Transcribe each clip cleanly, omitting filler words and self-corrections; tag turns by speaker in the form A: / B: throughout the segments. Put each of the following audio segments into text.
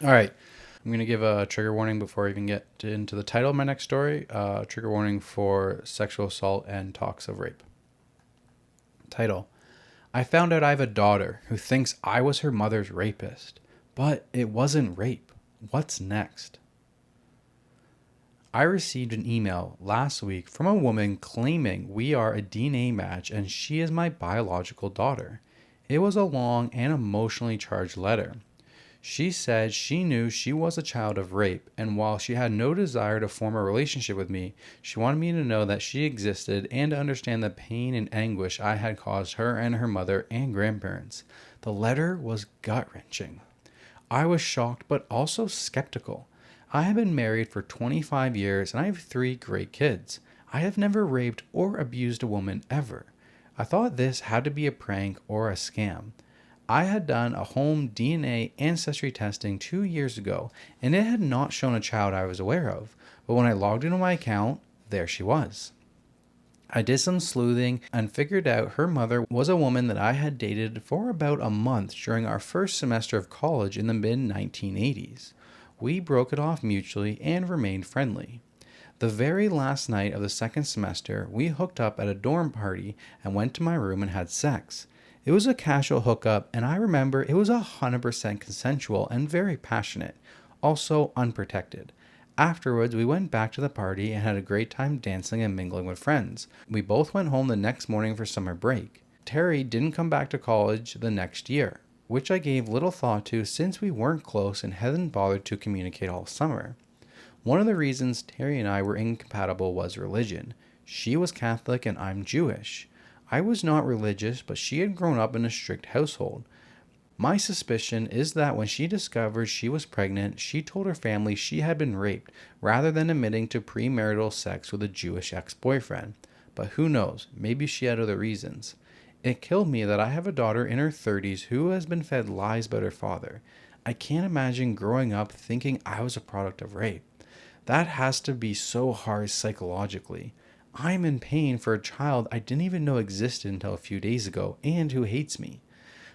A: All right. I'm going to give a trigger warning before I even get into the title of my next story. Trigger warning for sexual assault and talks of rape. Title: I found out I have a daughter who thinks I was her mother's rapist, but it wasn't rape. What's next? I received an email last week from a woman claiming we are a DNA match and she is my biological daughter. It was a long and emotionally charged letter. She said she knew she was a child of rape, and while she had no desire to form a relationship with me, she wanted me to know that she existed and to understand the pain and anguish I had caused her and her mother and grandparents. The letter was gut-wrenching. I was shocked but also skeptical. I have been married for 25 years and I have 3 great kids. I have never raped or abused a woman ever. I thought this had to be a prank or a scam. I had done a home DNA ancestry testing 2 years ago and it had not shown a child I was aware of, but when I logged into my account, there she was. I did some sleuthing and figured out her mother was a woman that I had dated for about a month during our first semester of college in the mid 1980s. We broke it off mutually and remained friendly. The very last night of the second semester, we hooked up at a dorm party and went to my room and had sex. It was a casual hookup, and I remember it was 100% consensual and very passionate, also unprotected. Afterwards, we went back to the party and had a great time dancing and mingling with friends. We both went home the next morning for summer break. Terry didn't come back to college the next year, which I gave little thought to since we weren't close and hadn't bothered to communicate all summer. One of the reasons Terry and I were incompatible was religion. She was Catholic and I'm Jewish. I was not religious, but she had grown up in a strict household. My suspicion is that when she discovered she was pregnant, she told her family she had been raped, rather than admitting to premarital sex with a Jewish ex-boyfriend. But who knows, maybe she had other reasons. It killed me that I have a daughter in her 30s who has been fed lies about her father. I can't imagine growing up thinking I was a product of rape. That has to be so hard psychologically. I'm in pain for a child I didn't even know existed until a few days ago and who hates me.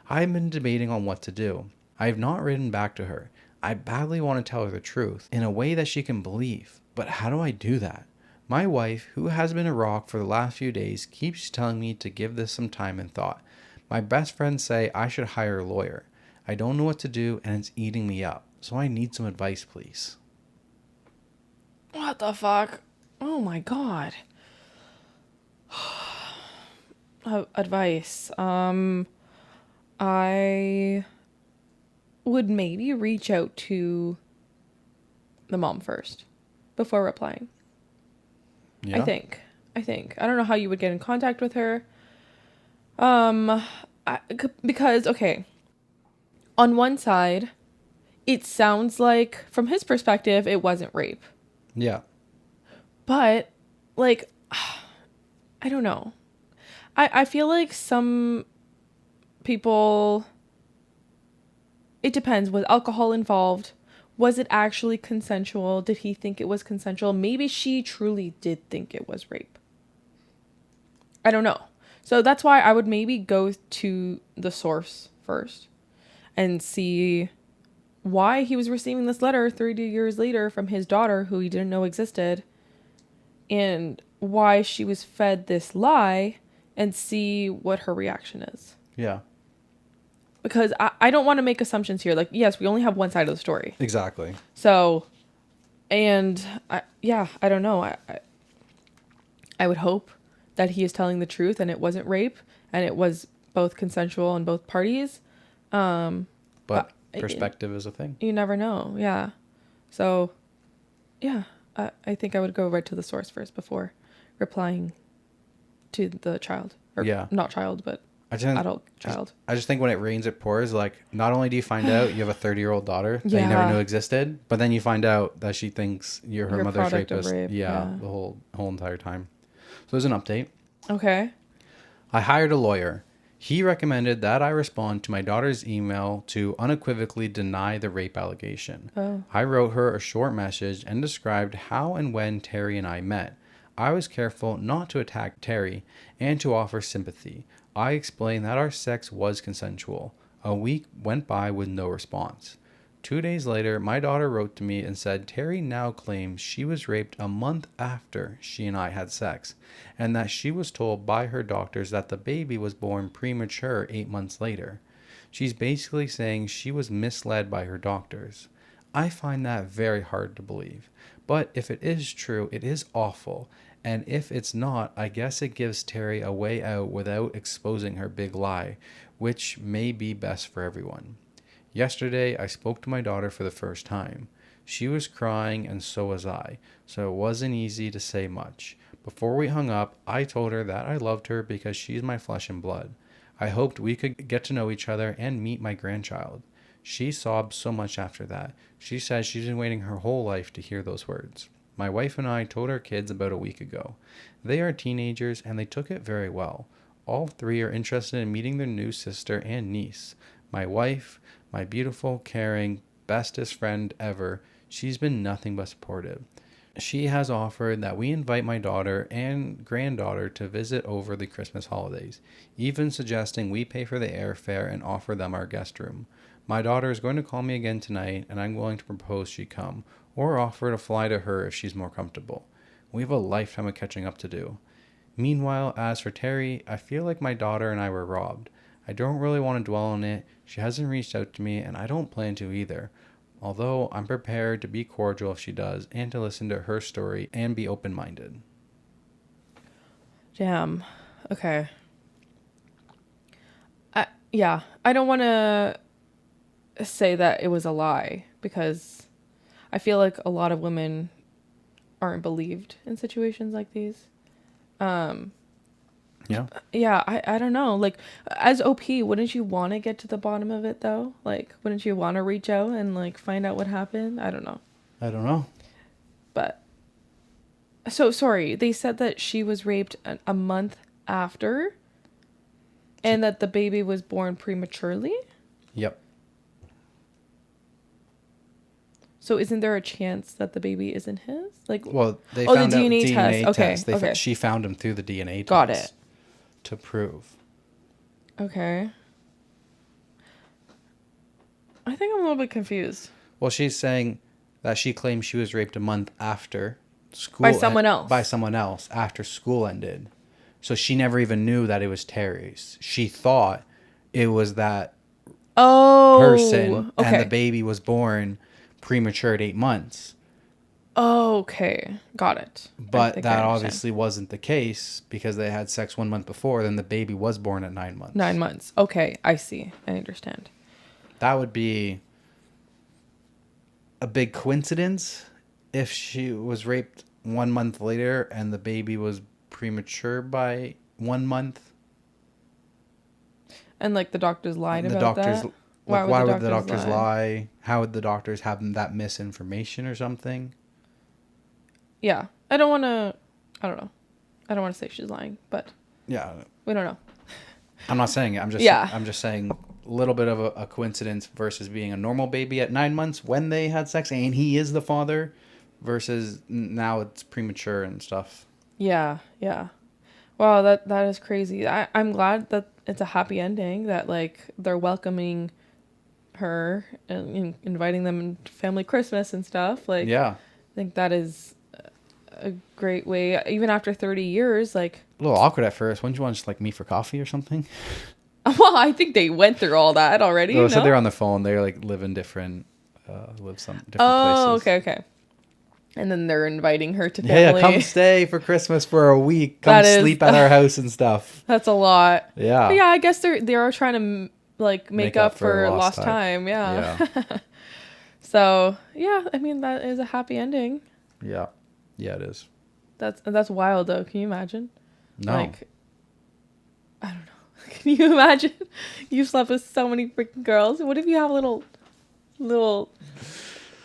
A: I've been debating on what to do. I have not written back to her. I badly want to tell her the truth in a way that she can believe. But how do I do that? My wife, who has been a rock for the last few days, keeps telling me to give this some time and thought. My best friends say I should hire a lawyer. I don't know what to do and it's eating me up. So I need some advice, please.
B: What the fuck? Oh my god. Advice. I would maybe reach out to the mom first before replying.
A: Yeah?
B: I think. I don't know how you would get in contact with her. Um, because, okay, on one side, it sounds like, from his perspective, it wasn't rape.
A: Yeah.
B: But, like, I don't know. I feel like some people, it depends. Was alcohol involved? Was it actually consensual? Did he think it was consensual? Maybe she truly did think it was rape. I don't know. So that's why I would maybe go to the source first and see why he was receiving this letter 30 years later from his daughter who he didn't know existed, and why she was fed this lie, and see what her reaction is.
A: Yeah.
B: Because I don't want to make assumptions here. Like, yes, we only have one side of the story.
A: Exactly.
B: So, and I don't know. I would hope that he is telling the truth and it wasn't rape and it was both consensual on both parties.
A: But perspective is a thing.
B: You never know. Yeah. So, yeah, I think I would go right to the source first before replying to the child. Or
A: Yeah.
B: not child, but adult child.
A: I just think when it rains, it pours. Like, not only do you find out you have a 30-year-old daughter that you never knew existed, but then you find out that she thinks you're her mother's rapist. Yeah, the whole entire time. So there's an update.
B: Okay.
A: I hired a lawyer. He recommended that I respond to my daughter's email to unequivocally deny the rape allegation.
B: Oh.
A: I wrote her a short message and described how and when Terry and I met. I was careful not to attack Terry and to offer sympathy. I explained that our sex was consensual. A week went by with no response. 2 days later, my daughter wrote to me and said Terry now claims she was raped a month after she and I had sex, and that she was told by her doctors that the baby was born premature 8 months later. She's basically saying she was misled by her doctors. I find that very hard to believe. But if it is true, it is awful. And if it's not, I guess it gives Terry a way out without exposing her big lie, which may be best for everyone. Yesterday, I spoke to my daughter for the first time. She was crying and so was I, so it wasn't easy to say much. Before we hung up, I told her that I loved her because she's my flesh and blood. I hoped we could get to know each other and meet my grandchild. She sobbed so much after that. She says she's been waiting her whole life to hear those words. My wife and I told our kids about a week ago. They are teenagers and they took it very well. All three are interested in meeting their new sister and niece. My wife, my beautiful, caring, bestest friend ever, she's been nothing but supportive. She has offered that we invite my daughter and granddaughter to visit over the Christmas holidays, even suggesting we pay for the airfare and offer them our guest room. My daughter is going to call me again tonight, and I'm going to propose she come, or offer to fly to her if she's more comfortable. We have a lifetime of catching up to do. Meanwhile, as for Terry, I feel like my daughter and I were robbed. I don't really want to dwell on it. She hasn't reached out to me, and I don't plan to either. Although I'm prepared to be cordial if she does, and to listen to her story and be open-minded.
B: Damn. Okay. I don't want to say that it was a lie, because I feel like a lot of women aren't believed in situations like these. Yeah, I don't know. Like, as OP, wouldn't you want to get to the bottom of it, though? Like, wouldn't you want to reach out and, like, find out what happened? I don't know. But, so, sorry, they said that she was raped a month after, and that the baby was born prematurely?
A: Yep.
B: So isn't there a chance that the baby isn't his? Like,
A: well, they found
B: the DNA test.
A: Okay.
B: Okay.
A: She found him through the DNA test.
B: Got it.
A: To prove.
B: Okay. I think I'm a little bit confused.
A: Well, she's saying that she claims she was raped a month after school.
B: By someone else.
A: By someone else after school ended. So she never even knew that it was Terry's. She thought it was that person,
B: okay.
A: and the baby was born premature at 8 months.
B: Okay, got it.
A: But that obviously wasn't the case, because they had sex 1 month before. Then the baby was born at 9 months.
B: 9 months. Okay, I see. I understand.
A: That would be a big coincidence if she was raped 1 month later and the baby was premature by 1 month.
B: And like the doctors lied about that?
A: Why would the doctors lie? How would the doctors have that misinformation or something?
B: Yeah. I don't know. I don't want to say she's lying, but
A: yeah,
B: we don't know.
A: I'm not saying it. I'm just saying a little bit of a coincidence versus being a normal baby at 9 months when they had sex and he is the father, versus now it's premature and stuff.
B: Yeah. Wow, that is crazy. I'm glad that it's a happy ending, that like they're welcoming her and inviting them to family Christmas and stuff. Like, yeah, I think that is a great way, even after 30 years. Like,
A: a little awkward at first. Wouldn't you want to just like meet for coffee or something?
B: Well, I think they went through all that already.
A: Well, so they're on the phone. They're like live some different places.
B: Okay. And then they're inviting her to family.
A: Yeah, come stay for Christmas for a week. Come sleep at our house and stuff.
B: That's a lot.
A: Yeah.
B: But yeah, I guess they are trying to like make up for lost time. Yeah. So yeah, I mean, that is a happy ending.
A: Yeah, it is.
B: That's wild though. Can you imagine?
A: No.
B: Like, I don't know. Can you imagine? You slept with so many freaking girls. What if you have little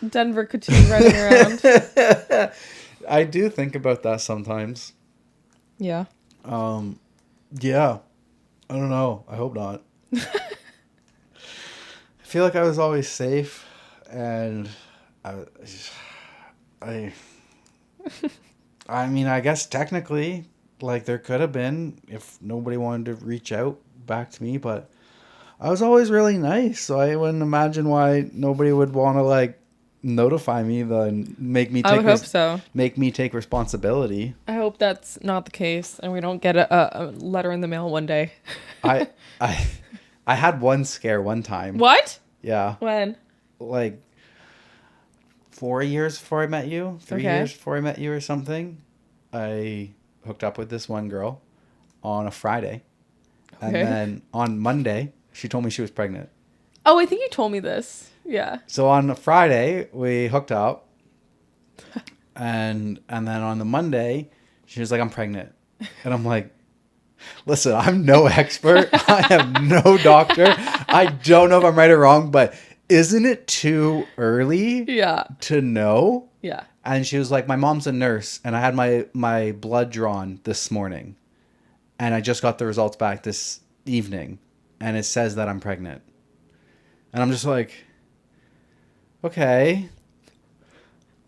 B: Denver cartoon running around?
A: I do think about that sometimes.
B: Yeah.
A: Yeah. I don't know. I hope not. I feel like I was always safe, and I mean, I guess technically, like, there could have been if nobody wanted to reach out back to me, but I was always really nice, so I wouldn't imagine why nobody would want to like notify me and make me
B: I
A: take
B: would hope so.
A: make me take responsibility.
B: I hope that's not the case, and we don't get a letter in the mail one day.
A: I I I had one scare one time.
B: What?
A: Yeah.
B: When?
A: Like 4 years before I met you, 3
B: Okay.
A: years before I met you or something. I hooked up with this one girl on a Friday. And
B: Okay.
A: then on Monday, she told me she was pregnant.
B: Oh, I think you told me this. Yeah.
A: So on a Friday, we hooked up. and then on the Monday, she was like, I'm pregnant. And I'm like, listen, I'm no expert. I am no doctor. I don't know if I'm right or wrong, but isn't it too early
B: Yeah.
A: to know?
B: Yeah.
A: And she was like, my mom's a nurse, and I had my blood drawn this morning. And I just got the results back this evening, and it says that I'm pregnant. And I'm just like, okay.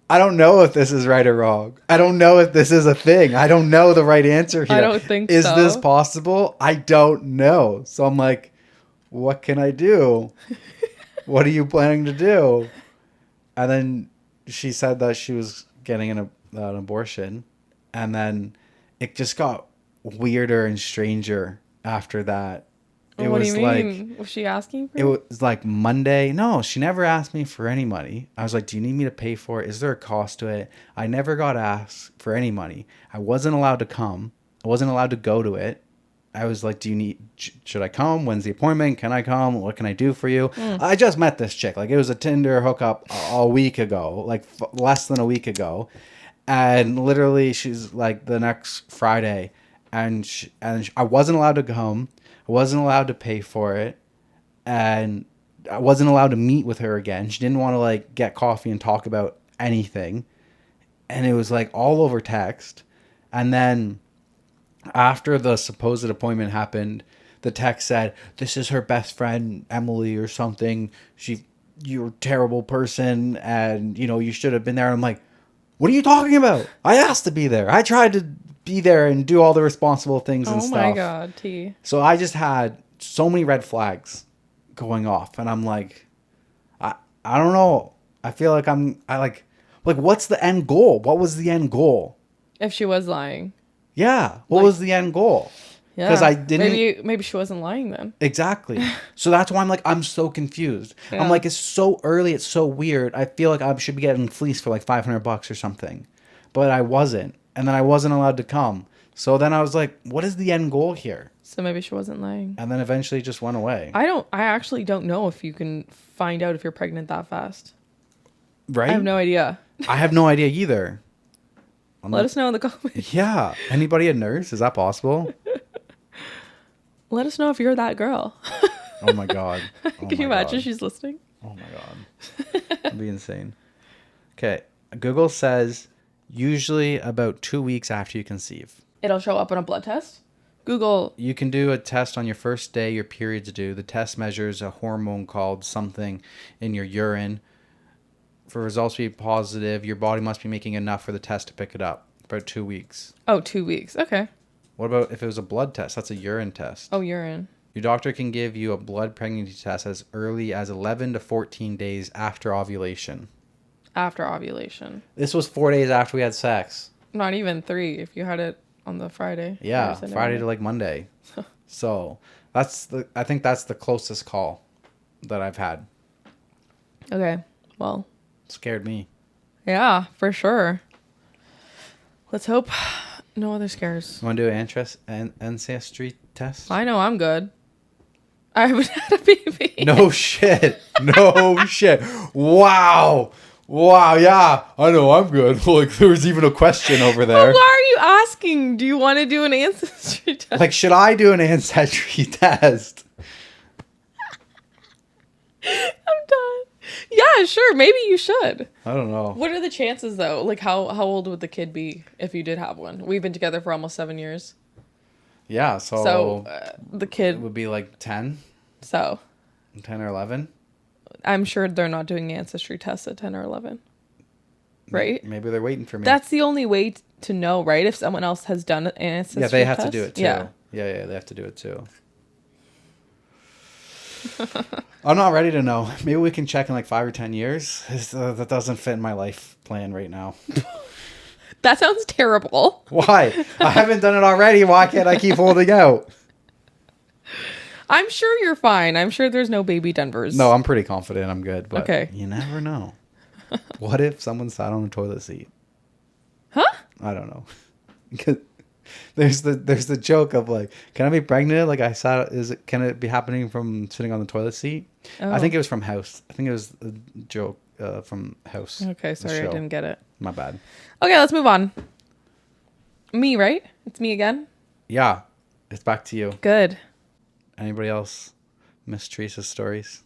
A: I don't know if this is right or wrong. I don't know if this is a thing. I don't know the right answer here.
B: I don't think
A: Is
B: so.
A: this possible? I don't know. So I'm like, what can I do? What are you planning to do? And then she said that she was getting an abortion. And then it just got weirder and stranger after that.
B: What do you mean? Was she asking for
A: It was like Monday. No, she never asked me for any money. I was like, do you need me to pay for it? Is there a cost to it? I never got asked for any money. I wasn't allowed to come. I wasn't allowed to go to it. I was like, should I come? When's the appointment? Can I come? What can I do for you? I just met this chick. Like, it was a Tinder hookup a week ago, like less than a week ago. And literally she's like the next Friday and I wasn't allowed to come. I wasn't allowed to pay for it, and I wasn't allowed to meet with her again. She didn't want to like get coffee and talk about anything, and it was like all over text. And then after the supposed appointment happened, the text said, "This is her best friend Emily or something. You're a terrible person, and you should have been there." And I'm like, "What are you talking about? I asked to be there. I tried to be there and do all the responsible things and stuff."
B: Oh my God, T.
A: So I just had so many red flags going off, and I'm like, I don't know. I feel like what's the end goal? What was the end goal?
B: If she was lying.
A: Yeah. What was the end goal?
B: Yeah.
A: Because I didn't.
B: Maybe she wasn't lying then.
A: Exactly. So that's why I'm so confused.
B: Yeah.
A: I'm like, it's so early. It's so weird. I feel like I should be getting fleeced for like $500 or something, but I wasn't. And then I wasn't allowed to come. So then I was like, what is the end goal here?
B: So maybe she wasn't lying.
A: And then eventually it just went away.
B: I actually don't know if you can find out if you're pregnant that fast.
A: Right?
B: I have no idea.
A: I have no idea either.
B: Let us know in the comments.
A: Yeah. Anybody a nurse? Is that possible?
B: Let us know if you're that girl.
A: Oh my God.
B: Can you imagine she's listening?
A: Oh my God. That'd be insane. Okay. Google says usually about 2 weeks after you conceive.
B: It'll show up on a blood test. Google.
A: You can do a test on your first day your period's due. The test measures a hormone called something in your urine. For results to be positive, your body must be making enough for the test to pick it up. About 2 weeks.
B: Oh, 2 weeks. Okay.
A: What about if it was a blood test? That's a urine test.
B: Oh, urine.
A: Your doctor can give you a blood pregnancy test as early as 11 to 14 days after ovulation.
B: After ovulation.
A: This was 4 days after we had sex.
B: Not even 3 if you had it on the Friday.
A: Yeah, Friday to like Monday. So I think that's the closest call that I've had.
B: Okay. Well.
A: Scared me.
B: Yeah, for sure. Let's hope no other scares.
A: You want to do an ancestry test?
B: I know I'm good. I haven't had a baby.
A: No shit. No shit. Wow. Wow, yeah. I know I'm good. Like, there was even a question over there.
B: But why are you asking? Do you want to do an ancestry test?
A: Like, should I do an ancestry test?
B: I'm done. Yeah, sure. Maybe you should.
A: I don't know.
B: What are the chances, though? Like, how old would the kid be if you did have one? We've been together for almost 7 years.
A: Yeah,
B: So the
A: it
B: kid.
A: would be like 10
B: So
A: 10 or 11.
B: I'm sure they're not doing ancestry tests at 10 or 11. Right?
A: Maybe they're waiting for me.
B: That's the only way to know, right? If someone else has done an ancestry test.
A: Yeah, they have to do it too.
B: Yeah.
A: Yeah, they have to do it too. I'm not ready to know. Maybe we can check in like 5 or 10 years. That doesn't fit in my life plan right now.
B: That sounds terrible.
A: Why? I haven't done it already. Why can't I keep holding out?
B: I'm sure you're fine. I'm sure there's no baby Denvers.
A: No, I'm pretty confident I'm good. But
B: Okay.
A: you never know. What if someone sat on a toilet seat?
B: Huh?
A: I don't know. There's the joke of like, can I be pregnant? Like I sat, can it be happening from sitting on the toilet seat?
B: Oh.
A: I think it was from House. I think it was a joke from House.
B: Okay, sorry, I didn't get it.
A: My bad.
B: Okay, let's move on. Me, right? It's me again?
A: Yeah, it's back to you.
B: Good.
A: Anybody else miss Teresa's stories?